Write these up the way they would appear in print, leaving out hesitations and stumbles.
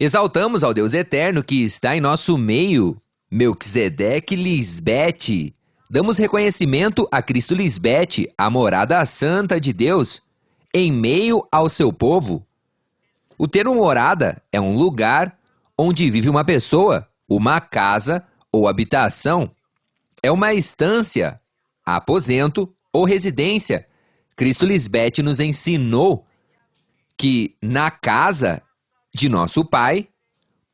Exaltamos ao Deus eterno que está em nosso meio, Melquisedeque Lisbete. Damos reconhecimento a Cristo Lisbete, a morada santa de Deus, em meio ao seu povo. O termo morada é um lugar onde vive uma pessoa, uma casa ou habitação. É uma estância, aposento ou residência. Cristo Lisbete nos ensinou que na casa de nosso Pai,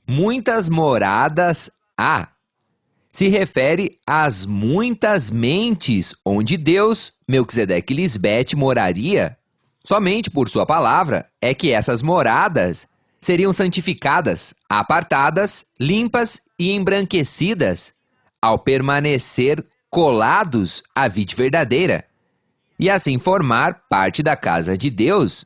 muitas moradas há. Se refere às muitas mentes onde Deus, Melquisedeque Lisbete, moraria. Somente por sua palavra é que essas moradas seriam santificadas, apartadas, limpas e embranquecidas, ao permanecer colados à vide verdadeira, e assim formar parte da casa de Deus.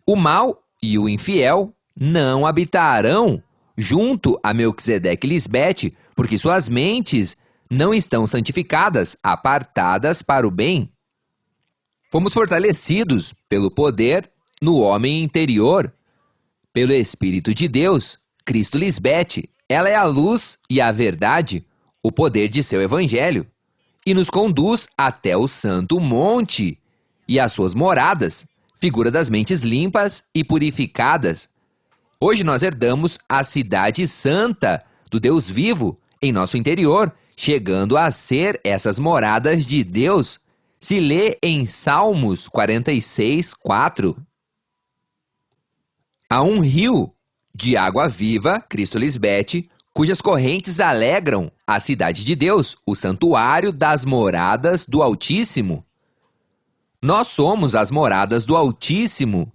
O mal e o infiel não habitarão junto a Melquisedeque Lisbete, porque suas mentes não estão santificadas, apartadas para o bem. Fomos fortalecidos pelo poder no homem interior, pelo Espírito de Deus, Cristo Lisbete. Ela é a luz e a verdade, o poder de seu evangelho, e nos conduz até o santo monte e as suas moradas, figura das mentes limpas e purificadas. Hoje nós herdamos a cidade santa do Deus vivo em nosso interior, chegando a ser essas moradas de Deus. Se lê em Salmos 46, 4. Há um rio de água viva, Cristo Lisbete, cujas correntes alegram a cidade de Deus, o santuário das moradas do Altíssimo. Nós somos as moradas do Altíssimo,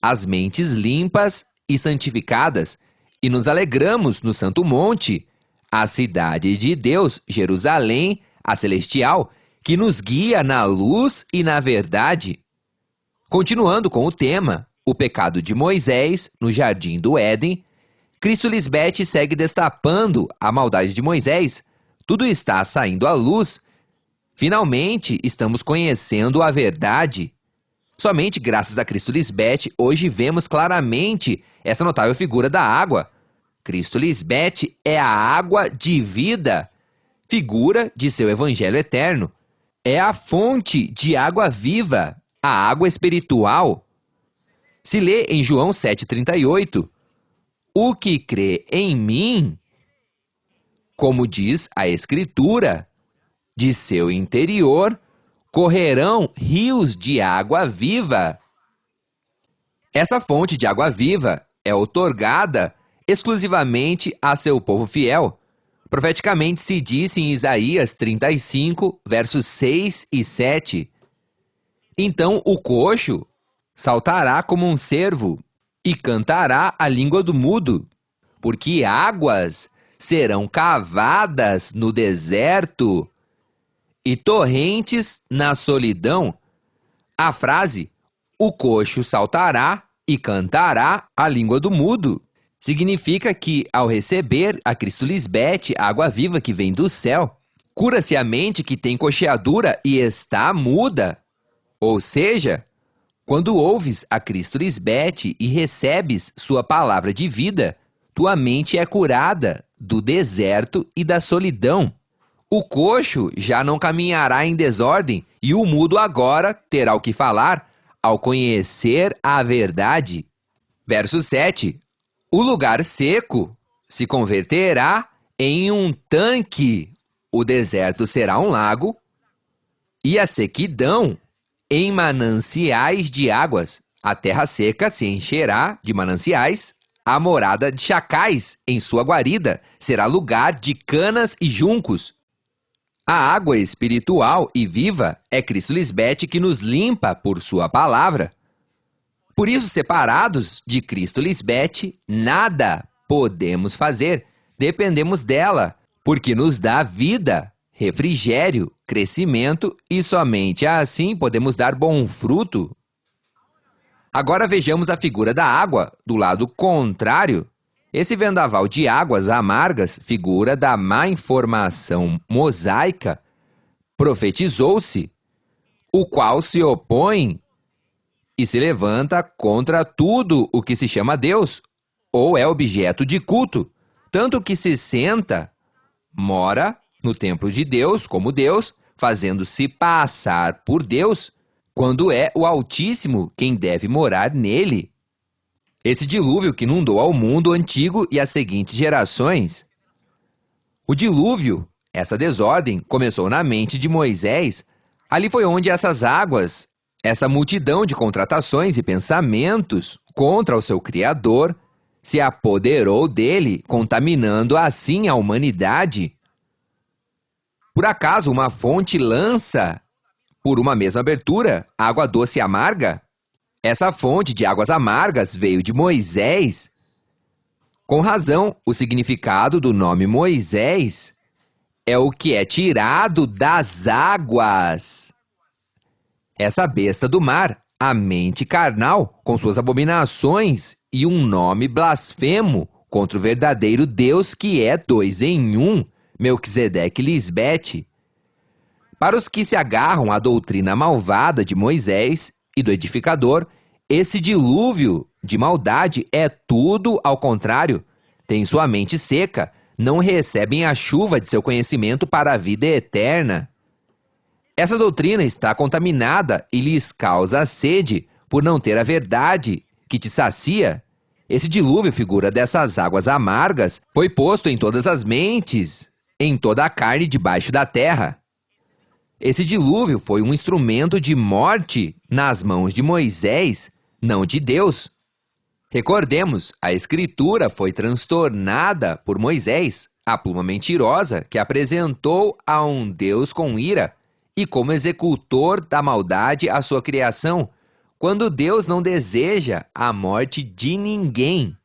as mentes limpas e santificadas, e nos alegramos no Santo Monte, a cidade de Deus, Jerusalém, a celestial, que nos guia na luz e na verdade. Continuando com o tema, o pecado de Moisés no jardim do Éden, Cristo Lisbete segue destapando a maldade de Moisés. Tudo está saindo à luz. Finalmente, estamos conhecendo a verdade. Somente graças a Cristo Lisbete, hoje vemos claramente essa notável figura da água. Cristo Lisbete é a água de vida, figura de seu evangelho eterno. É a fonte de água viva, a água espiritual. Se lê em João 7,38, o que crê em mim, como diz a Escritura, de seu interior correrão rios de água viva. Essa fonte de água viva é outorgada exclusivamente a seu povo fiel. Profeticamente se disse em Isaías 35, versos 6 e 7. Então o coxo saltará como um cervo e cantará a língua do mudo, porque águas serão cavadas no deserto e torrentes na solidão. A frase, o coxo saltará e cantará a língua do mudo, significa que, ao receber a Cristo Lisbete, a água viva que vem do céu, cura-se a mente que tem coxeadura e está muda. Ou seja, quando ouves a Cristo Lisbete e recebes sua palavra de vida, tua mente é curada do deserto e da solidão. O coxo já não caminhará em desordem e o mudo agora terá o que falar ao conhecer a verdade. Verso 7. O lugar seco se converterá em um tanque, o deserto será um lago e a sequidão em mananciais de águas. A terra seca se encherá de mananciais, a morada de chacais em sua guarida será lugar de canas e juncos. A água espiritual e viva é Cristo Lisbete que nos limpa por sua palavra. Por isso, separados de Cristo Lisbete, nada podemos fazer. Dependemos dela, porque nos dá vida, refrigério, crescimento e somente assim podemos dar bom fruto. Agora vejamos a figura da água do lado contrário. Esse vendaval de águas amargas, figura da má informação mosaica, profetizou-se, o qual se opõe e se levanta contra tudo o que se chama Deus, ou é objeto de culto, tanto que se senta, mora no templo de Deus como Deus, fazendo-se passar por Deus, quando é o Altíssimo quem deve morar nele. Esse dilúvio que inundou ao mundo antigo e as seguintes gerações. O dilúvio, essa desordem, começou na mente de Moisés. Ali foi onde essas águas, essa multidão de contratações e pensamentos contra o seu Criador, se apoderou dele, contaminando assim a humanidade. Por acaso uma fonte lança, por uma mesma abertura, água doce e amarga? Essa fonte de águas amargas veio de Moisés. Com razão, o significado do nome Moisés é o que é tirado das águas. Essa besta do mar, a mente carnal, com suas abominações e um nome blasfemo contra o verdadeiro Deus que é 2 em 1, Melquisedeque Lisbete. Para os que se agarram à doutrina malvada de Moisés e do edificador, esse dilúvio de maldade é tudo ao contrário. Tem sua mente seca, não recebem a chuva de seu conhecimento para a vida eterna. Essa doutrina está contaminada e lhes causa sede por não ter a verdade que te sacia. Esse dilúvio, figura dessas águas amargas, foi posto em todas as mentes, em toda a carne debaixo da terra. Esse dilúvio foi um instrumento de morte nas mãos de Moisés, não de Deus. Recordemos, a Escritura foi transtornada por Moisés, a pluma mentirosa que apresentou a um Deus com ira e como executor da maldade a sua criação, quando Deus não deseja a morte de ninguém.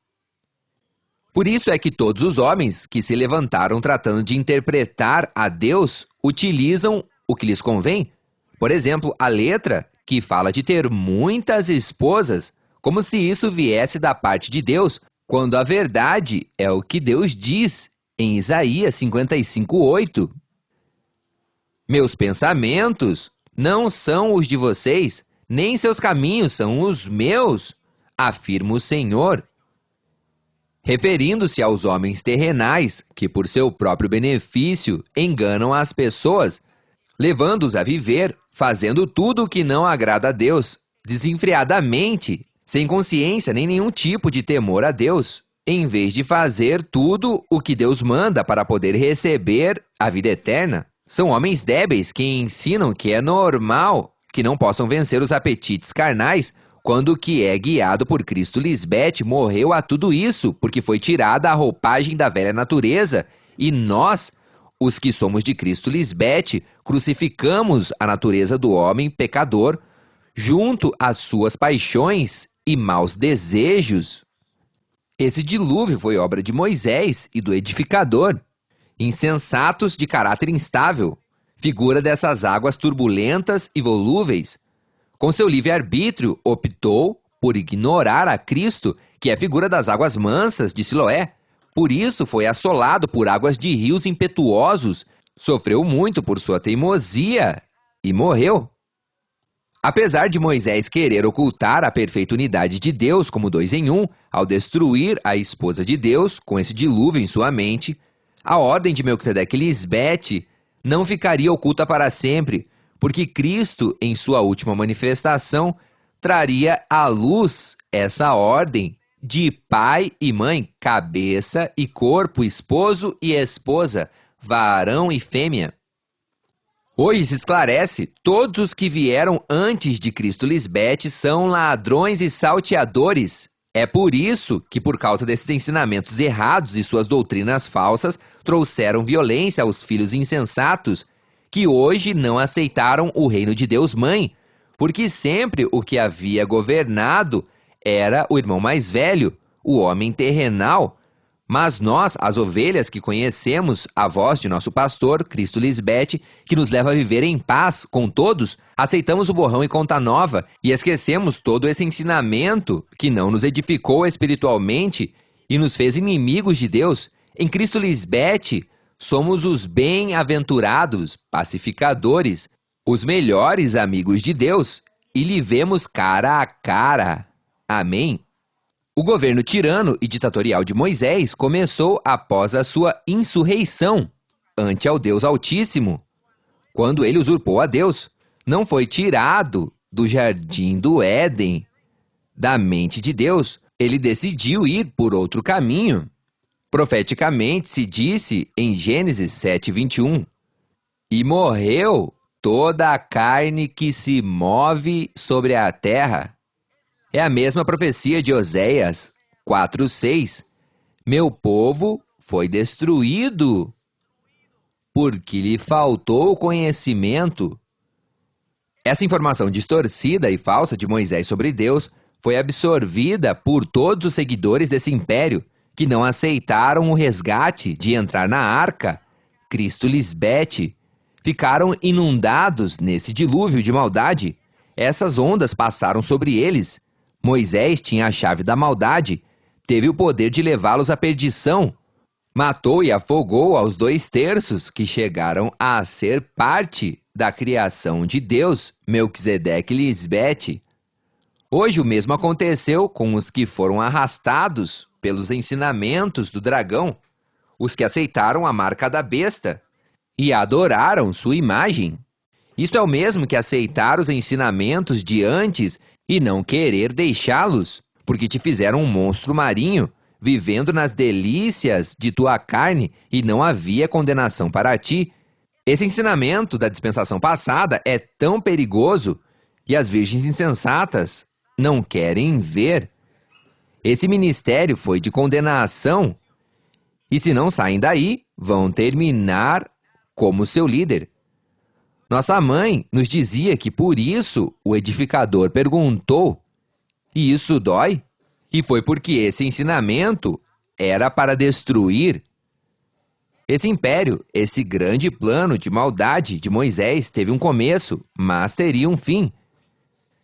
Por isso é que todos os homens que se levantaram tratando de interpretar a Deus utilizam o que lhes convém. Por exemplo, a letra que fala de ter muitas esposas, como se isso viesse da parte de Deus, quando a verdade é o que Deus diz em Isaías 55:8. Meus pensamentos não são os de vocês, nem seus caminhos são os meus, afirma o Senhor. Referindo-se aos homens terrenais, que por seu próprio benefício enganam as pessoas, levando-os a viver, fazendo tudo o que não agrada a Deus, desenfreadamente, sem consciência nem nenhum tipo de temor a Deus, em vez de fazer tudo o que Deus manda para poder receber a vida eterna. São homens débeis que ensinam que é normal que não possam vencer os apetites carnais, quando o que é guiado por Cristo Lisbete morreu a tudo isso, porque foi tirada a roupagem da velha natureza, e nós, os que somos de Cristo Lisbete, crucificamos a natureza do homem pecador, junto às suas paixões e maus desejos. Esse dilúvio foi obra de Moisés e do edificador. Insensatos de caráter instável, figura dessas águas turbulentas e volúveis. Com seu livre-arbítrio, optou por ignorar a Cristo, que é figura das águas mansas de Siloé. Por isso foi assolado por águas de rios impetuosos, sofreu muito por sua teimosia e morreu. Apesar de Moisés querer ocultar a perfeita unidade de Deus como 2 em 1, ao destruir a esposa de Deus com esse dilúvio em sua mente, a ordem de Melquisedeque Lisbete não ficaria oculta para sempre, porque Cristo, em sua última manifestação, traria à luz essa ordem de pai e mãe, cabeça e corpo, esposo e esposa, varão e fêmea. Hoje se esclarece, todos os que vieram antes de Cristo Lisbete são ladrões e salteadores. É por isso que, por causa desses ensinamentos errados e suas doutrinas falsas, trouxeram violência aos filhos insensatos, que hoje não aceitaram o reino de Deus Mãe, porque sempre o que havia governado era o irmão mais velho, o homem terrenal. Mas nós, as ovelhas que conhecemos a voz de nosso pastor, Cristo Lisbete, que nos leva a viver em paz com todos, aceitamos o borrão e conta nova e esquecemos todo esse ensinamento que não nos edificou espiritualmente e nos fez inimigos de Deus. Em Cristo Lisbete, somos os bem-aventurados, pacificadores, os melhores amigos de Deus e lhe vemos cara a cara. Amém? O governo tirano e ditatorial de Moisés começou após a sua insurreição ante ao Deus Altíssimo, quando ele usurpou a Deus. Não foi tirado do jardim do Éden, da mente de Deus. Ele decidiu ir por outro caminho. Profeticamente se disse em Gênesis 7:21, e morreu toda a carne que se move sobre a terra. É a mesma profecia de Oséias 4:6. Meu povo foi destruído porque lhe faltou o conhecimento. Essa informação distorcida e falsa de Moisés sobre Deus foi absorvida por todos os seguidores desse império que não aceitaram o resgate de entrar na arca. Cristo lhes bete. Ficaram inundados nesse dilúvio de maldade. Essas ondas passaram sobre eles. Moisés tinha a chave da maldade, teve o poder de levá-los à perdição. Matou e afogou aos 2/3 que chegaram a ser parte da criação de Deus, Melquisedeque e Lisbete. Hoje o mesmo aconteceu com os que foram arrastados pelos ensinamentos do dragão, os que aceitaram a marca da besta e adoraram sua imagem. Isto é o mesmo que aceitar os ensinamentos de antes e não querer deixá-los, porque te fizeram um monstro marinho, vivendo nas delícias de tua carne, e não havia condenação para ti. Esse ensinamento da dispensação passada é tão perigoso e as virgens insensatas não querem ver. Esse ministério foi de condenação, e se não saem daí, vão terminar como seu líder. Nossa mãe nos dizia que por isso o edificador perguntou: e isso dói? E foi porque esse ensinamento era para destruir. Esse império, esse grande plano de maldade de Moisés teve um começo, mas teria um fim.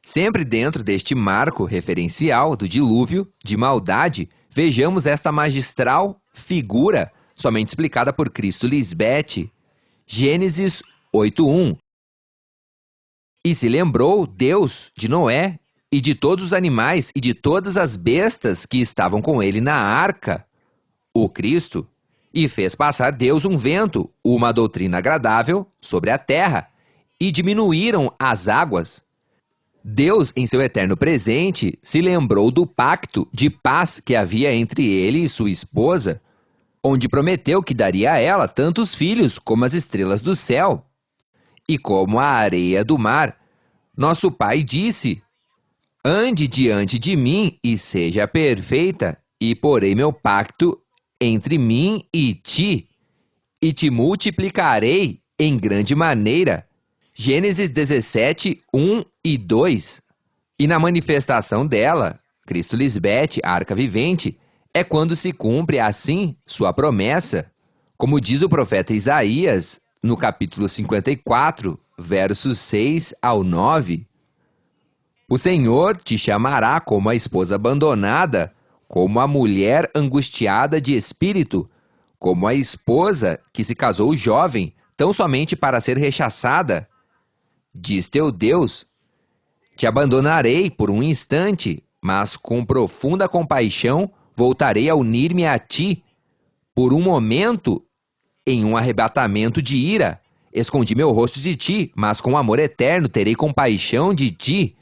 Sempre dentro deste marco referencial do dilúvio de maldade, vejamos esta magistral figura, somente explicada por Cristo Lisbete. Gênesis 8:1. E se lembrou Deus de Noé e de todos os animais e de todas as bestas que estavam com ele na arca, o Cristo, e fez passar Deus um vento, uma doutrina agradável, sobre a terra, e diminuíram as águas. Deus, em seu eterno presente, se lembrou do pacto de paz que havia entre ele e sua esposa, onde prometeu que daria a ela tantos filhos como as estrelas do céu e como a areia do mar. Nosso Pai disse: ande diante de mim e seja perfeita, e porei meu pacto entre mim e te multiplicarei em grande maneira. Gênesis 17:1 e 2. E na manifestação dela, Cristo Lisbete, a arca vivente, é quando se cumpre assim sua promessa, como diz o profeta Isaías, no capítulo 54, versos 6 ao 9. O Senhor te chamará como a esposa abandonada, como a mulher angustiada de espírito, como a esposa que se casou jovem, tão somente para ser rechaçada. Diz teu Deus: te abandonarei por um instante, mas com profunda compaixão voltarei a unir-me a ti. Por um momento, em um arrebatamento de ira, escondi meu rosto de ti, mas com amor eterno terei compaixão de ti.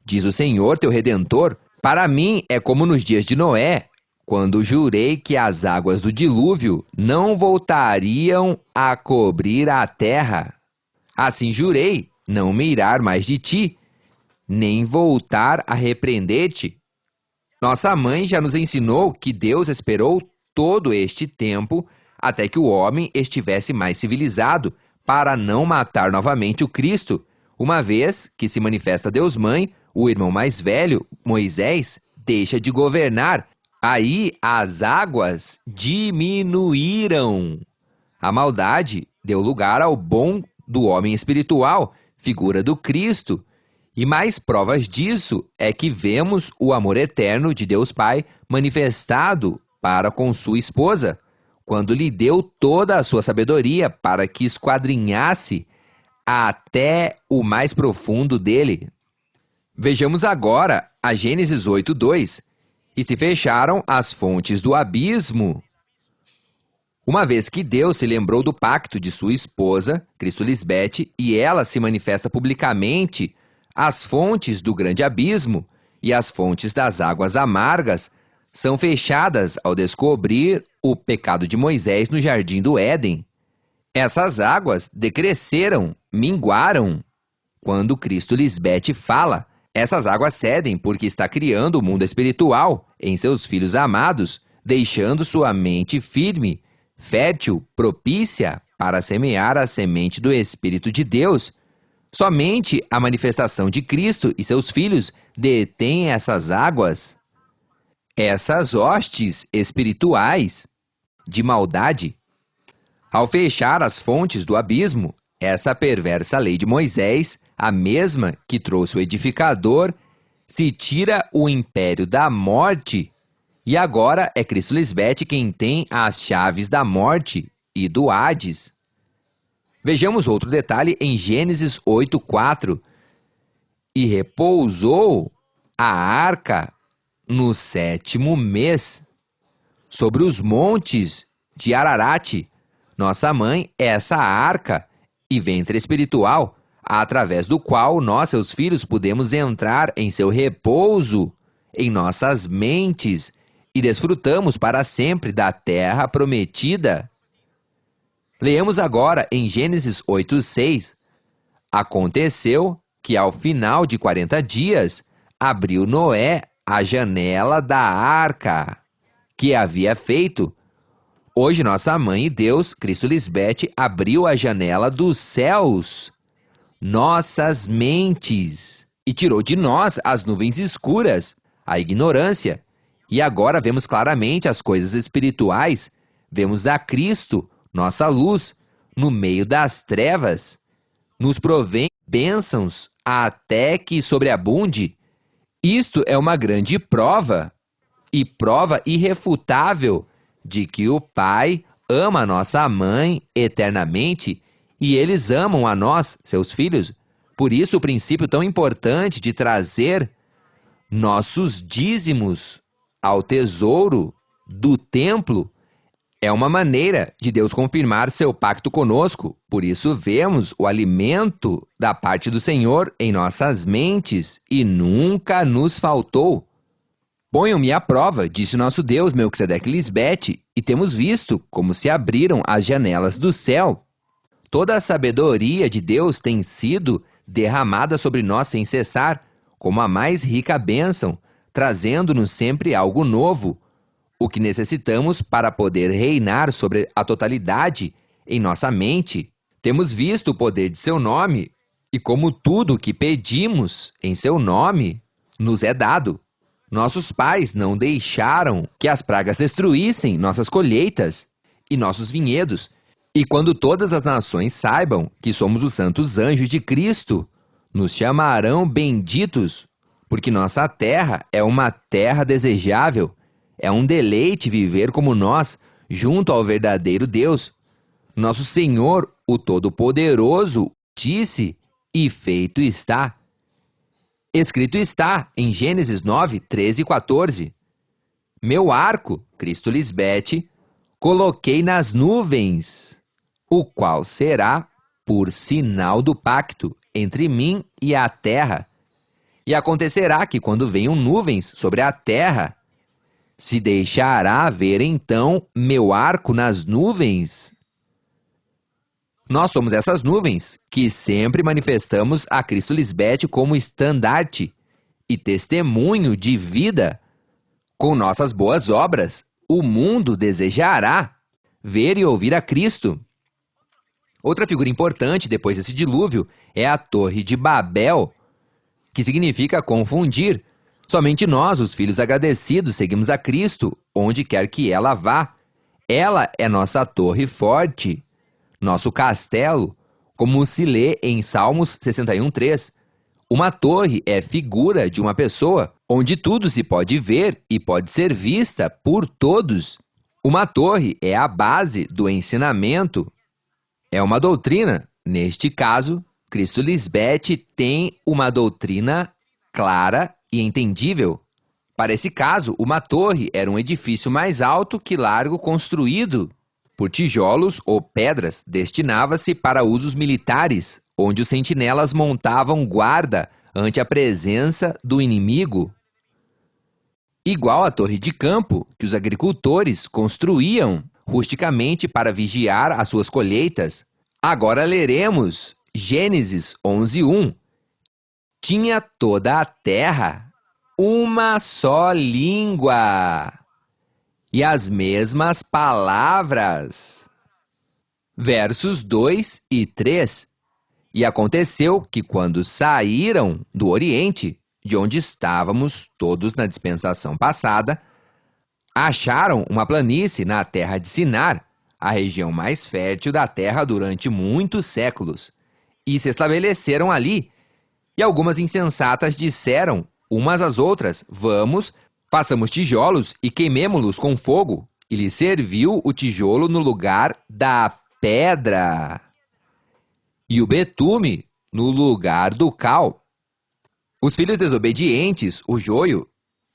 Diz o Senhor, teu Redentor. Para mim é como nos dias de Noé, quando jurei que as águas do dilúvio não voltariam a cobrir a terra. Assim jurei não me irar mais de ti, nem voltar a repreender-te. Nossa mãe já nos ensinou que Deus esperou todo este tempo até que o homem estivesse mais civilizado para não matar novamente o Cristo, uma vez que se manifesta Deus Mãe, o irmão mais velho, Moisés, deixa de governar. Aí as águas diminuíram. A maldade deu lugar ao bom do homem espiritual, figura do Cristo. E mais provas disso é que vemos o amor eterno de Deus Pai manifestado para com sua esposa, quando lhe deu toda a sua sabedoria para que esquadrinhasse até o mais profundo dele. Vejamos agora a Gênesis 8:2. e se fecharam as fontes do abismo. Uma vez que Deus se lembrou do pacto de sua esposa, Cristo Lisbete, e ela se manifesta publicamente, as fontes do grande abismo e as fontes das águas amargas são fechadas ao descobrir o pecado de Moisés no jardim do Éden. Essas águas decresceram, minguaram. Quando Cristo Lisbete fala, essas águas cedem porque está criando o mundo espiritual em seus filhos amados, deixando sua mente firme, fértil, propícia para semear a semente do Espírito de Deus. Somente a manifestação de Cristo e seus filhos detém essas águas. Essas hostes espirituais de maldade, ao fechar as fontes do abismo, essa perversa lei de Moisés, a mesma que trouxe o edificador, se tira o império da morte, e agora é Cristo Lisbete quem tem as chaves da morte e do Hades. Vejamos outro detalhe em Gênesis 8:4. E repousou a arca no 7º mês, sobre os montes de Ararate. Nossa mãe é essa arca e ventre espiritual, através do qual nós, seus filhos, podemos entrar em seu repouso, em nossas mentes, e desfrutamos para sempre da terra prometida. Leamos agora em Gênesis 8:6. Aconteceu que ao final de 40 dias, abriu Noé a janela da arca que havia feito. Hoje nossa mãe e Deus, Cristo Lisbete, abriu a janela dos céus, nossas mentes, e tirou de nós as nuvens escuras, a ignorância. E agora vemos claramente as coisas espirituais, vemos a Cristo, nossa luz, no meio das trevas. Nos provém bênçãos até que sobreabunde. Isto é uma grande prova, e prova irrefutável, de que o Pai ama nossa mãe eternamente e eles amam a nós, seus filhos. Por isso o princípio tão importante de trazer nossos dízimos ao tesouro do templo é uma maneira de Deus confirmar seu pacto conosco. Por isso vemos o alimento da parte do Senhor em nossas mentes e nunca nos faltou. Ponham-me à prova, disse nosso Deus, Melquisedeque Lisbete, e temos visto como se abriram as janelas do céu. Toda a sabedoria de Deus tem sido derramada sobre nós sem cessar, como a mais rica bênção, trazendo-nos sempre algo novo, o que necessitamos para poder reinar sobre a totalidade em nossa mente. Temos visto o poder de seu nome, e como tudo o que pedimos em seu nome nos é dado. Nossos pais não deixaram que as pragas destruíssem nossas colheitas e nossos vinhedos. E quando todas as nações saibam que somos os santos anjos de Cristo, nos chamarão benditos, porque nossa terra é uma terra desejável. É um deleite viver como nós, junto ao verdadeiro Deus. Nosso Senhor, o Todo-Poderoso, disse, e feito está. Escrito está em Gênesis 9, 13 e 14. Meu arco, Cristo Lisbete, coloquei nas nuvens, o qual será por sinal do pacto entre mim e a terra. E acontecerá que quando venham nuvens sobre a terra, se deixará ver então meu arco nas nuvens. Nós somos essas nuvens que sempre manifestamos a Cristo Lisbete como estandarte e testemunho de vida. Com nossas boas obras, o mundo desejará ver e ouvir a Cristo. Outra figura importante depois desse dilúvio é a Torre de Babel, que significa confundir. Somente nós, os filhos agradecidos, seguimos a Cristo onde quer que ela vá. Ela é nossa torre forte, nosso castelo, como se lê em Salmos 61:3. Uma torre é figura de uma pessoa, onde tudo se pode ver e pode ser vista por todos. Uma torre é a base do ensinamento, é uma doutrina. Neste caso, Cristo Lisbete tem uma doutrina clara e entendível. Para esse caso, uma torre era um edifício mais alto que largo construído por tijolos ou pedras. Destinava-se para usos militares, onde os sentinelas montavam guarda ante a presença do inimigo. Igual à torre de campo que os agricultores construíam rusticamente para vigiar as suas colheitas. Agora leremos Gênesis 11:1. Tinha toda a terra uma só língua e as mesmas palavras. Versos 2 e 3. E aconteceu que quando saíram do Oriente, de onde estávamos todos na dispensação passada, acharam uma planície na terra de Sinar, a região mais fértil da terra durante muitos séculos, e se estabeleceram ali. E algumas insensatas disseram umas às outras: vamos, façamos tijolos e queimemo-los com fogo. E lhes serviu o tijolo no lugar da pedra, e o betume no lugar do cal. Os filhos desobedientes, o joio,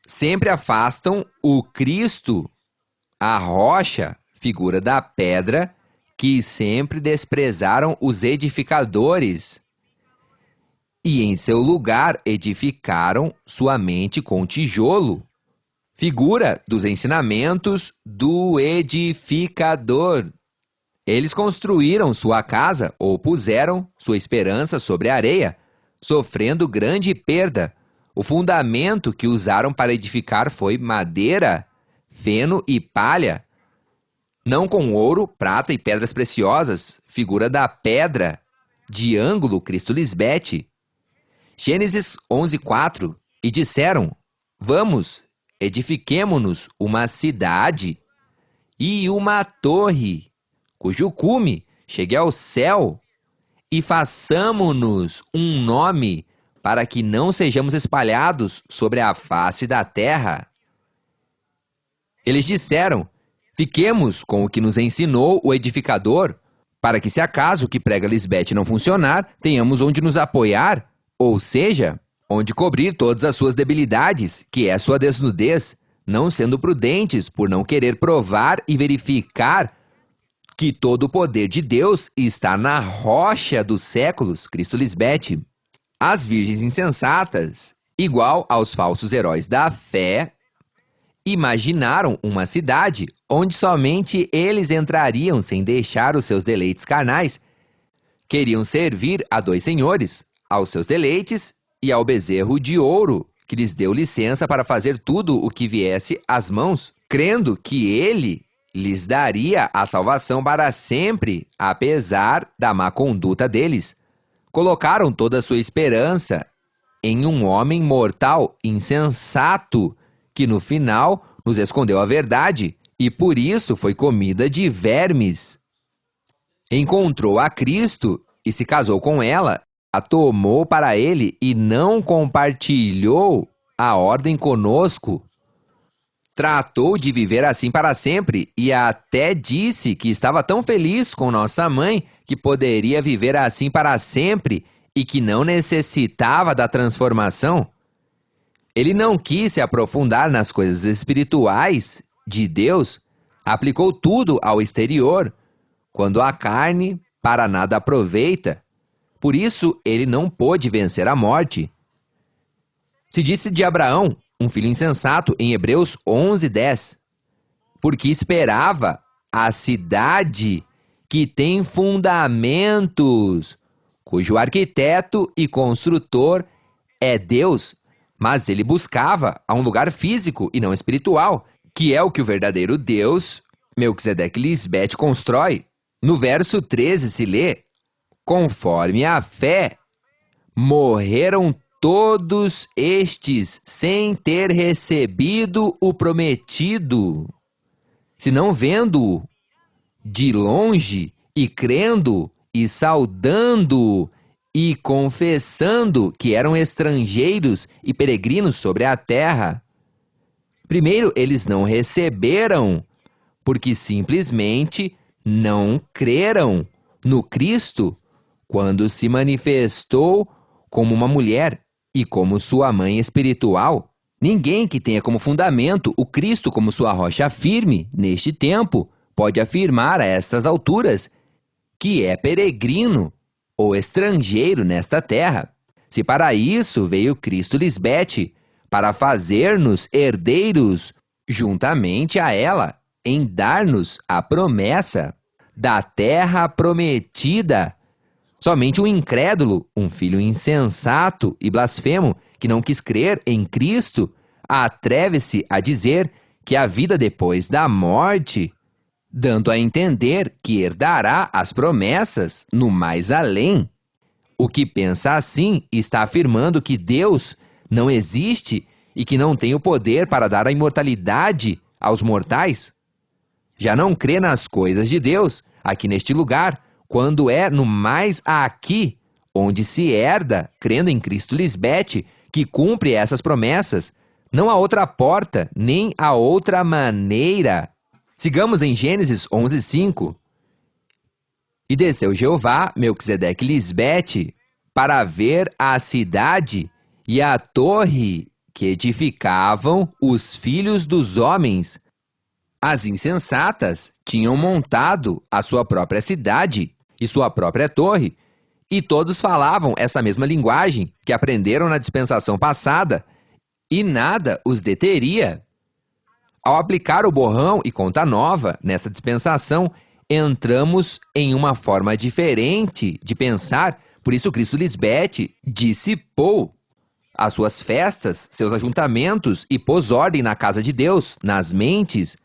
sempre afastam o Cristo, a rocha, figura da pedra, que sempre desprezaram os edificadores. E em seu lugar edificaram sua mente com tijolo, figura dos ensinamentos do edificador. Eles construíram sua casa ou puseram sua esperança sobre a areia, sofrendo grande perda. O fundamento que usaram para edificar foi madeira, feno e palha, não com ouro, prata e pedras preciosas, figura da pedra de ângulo Cristo Lisbete. Gênesis 11:4. E disseram: vamos, edifiquemo-nos uma cidade e uma torre, cujo cume chegue ao céu, e façamo-nos um nome, para que não sejamos espalhados sobre a face da terra. Eles disseram: fiquemos com o que nos ensinou o edificador, para que, se acaso o que prega Lisbete não funcionar, tenhamos onde nos apoiar, ou seja, onde cobrir todas as suas debilidades, que é sua desnudez, não sendo prudentes por não querer provar e verificar que todo o poder de Deus está na rocha dos séculos, Cristo Lisbete. As virgens insensatas, igual aos falsos heróis da fé, imaginaram uma cidade onde somente eles entrariam sem deixar os seus deleites carnais. Queriam servir a dois senhores, aos seus deleites e ao bezerro de ouro, que lhes deu licença para fazer tudo o que viesse às mãos, crendo que ele lhes daria a salvação para sempre, apesar da má conduta deles. Colocaram toda a sua esperança em um homem mortal insensato, que no final nos escondeu a verdade, e por isso foi comida de vermes. Encontrou a Cristo e se casou com ela, a tomou para ele e não compartilhou a ordem conosco. Tratou de viver assim para sempre e até disse que estava tão feliz com nossa mãe que poderia viver assim para sempre e que não necessitava da transformação. Ele não quis se aprofundar nas coisas espirituais de Deus, aplicou tudo ao exterior, quando a carne para nada aproveita. Por isso ele não pôde vencer a morte. Se disse de Abraão, um filho insensato, em Hebreus 11:10, porque esperava a cidade que tem fundamentos, cujo arquiteto e construtor é Deus, mas ele buscava a um lugar físico e não espiritual, que é o que o verdadeiro Deus, Melquisedeque Lisbete, constrói. No verso 13 se lê: conforme a fé, morreram todos estes sem ter recebido o prometido, senão vendo-o de longe e crendo e saudando e confessando que eram estrangeiros e peregrinos sobre a terra. Primeiro, eles não receberam, porque simplesmente não creram no Cristo quando se manifestou como uma mulher e como sua mãe espiritual. Ninguém que tenha como fundamento o Cristo como sua rocha firme, neste tempo, pode afirmar a estas alturas que é peregrino ou estrangeiro nesta terra. Se para isso veio Cristo Lisbete, para fazer-nos herdeiros juntamente a ela, em dar-nos a promessa da terra prometida. Somente um incrédulo, um filho insensato e blasfemo, que não quis crer em Cristo, atreve-se a dizer que a vida depois da morte, dando a entender que herdará as promessas no mais além. O que pensa assim está afirmando que Deus não existe e que não tem o poder para dar a imortalidade aos mortais. Já não crê nas coisas de Deus, aqui neste lugar, quando é no mais aqui, onde se herda, crendo em Cristo Lisbete, que cumpre essas promessas. Não há outra porta, nem há outra maneira. Sigamos em Gênesis 11:5. E desceu Jeová, Melquisedeque Lisbete, para ver a cidade e a torre que edificavam os filhos dos homens. As insensatas tinham montado a sua própria cidade e sua própria torre, e todos falavam essa mesma linguagem que aprenderam na dispensação passada, e nada os deteria. Ao aplicar o borrão e conta nova nessa dispensação, entramos em uma forma diferente de pensar, por isso Cristo Lisbete dissipou as suas festas, seus ajuntamentos e pôs ordem na casa de Deus, nas mentes.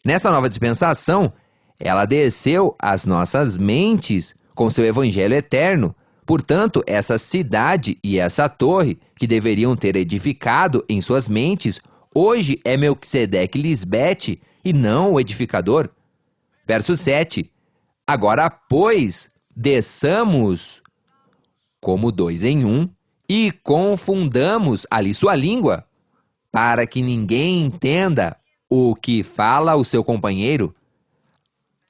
Nessa nova dispensação, ela desceu às nossas mentes com seu evangelho eterno. Portanto, essa cidade e essa torre que deveriam ter edificado em suas mentes, hoje é Melquisedeque Lisbete e não o edificador. Verso 7. Agora, pois, desçamos como dois em um e confundamos ali sua língua, para que ninguém entenda o que fala o seu companheiro.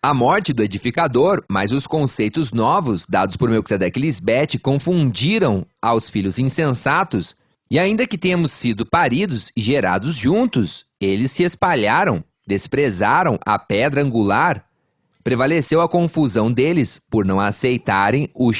A morte do edificador, mas os conceitos novos dados por Melquisedeque Lisbete confundiram aos filhos insensatos, e ainda que tenhamos sido paridos e gerados juntos, eles se espalharam, desprezaram a pedra angular. Prevaleceu a confusão deles por não aceitarem o